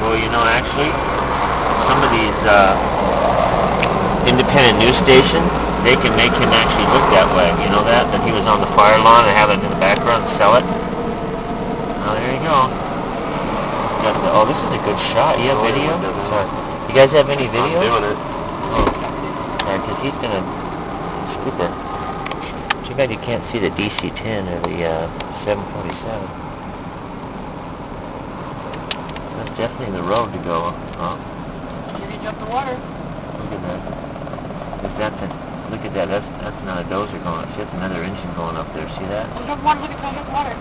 Well, you know, actually, some of these independent news stations, they can make him actually look that way. You know that? That he was on the fire lawn and have it in the background and sell it? Oh, there you go. Oh, this is a good shot. You have video? Sorry. You guys have any video? I'm doing it. Oh, sorry, because he's going to scooper. Too bad you can't see the DC-10 or the 747. So that's definitely the road to go. Huh? You're going to jump the water. Look at that. Look at that. That's not a dozer going up. See, that's another engine going up there. See that? Don't jump the water. Look at that. Jump the water.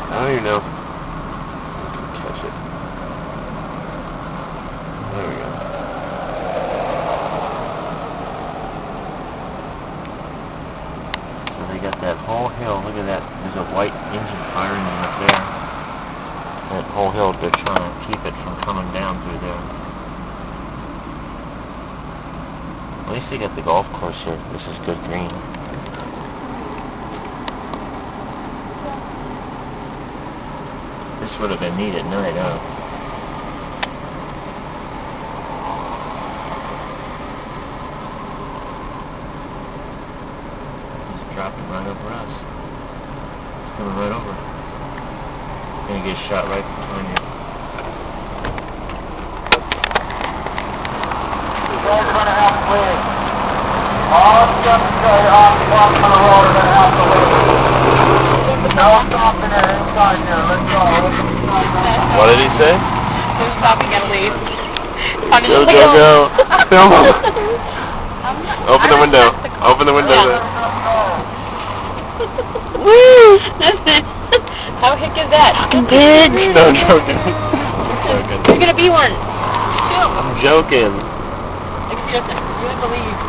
I don't even know. Catch it. There we go. So they got that whole hill. Look at that. There's a white engine, fire engine up there. That whole hill, they're trying to keep it from coming down through there. At least they got the golf course here. This is good green. This would have been neat at night, huh? It's dropping right over us. It's coming right over. It's gonna get shot right behind you. You guys are gonna have to leave. All the jumps are off the bottom of the road are gonna have to leave. No stopping there inside here. Let's go. What did he say? No stopping, gotta leave. Go, go, go. Film him. Open the window. Open the window. Yeah. Woo! How hick is that? Fucking big. No, I'm joking. You're gonna be one. I'm joking. If you don't believe.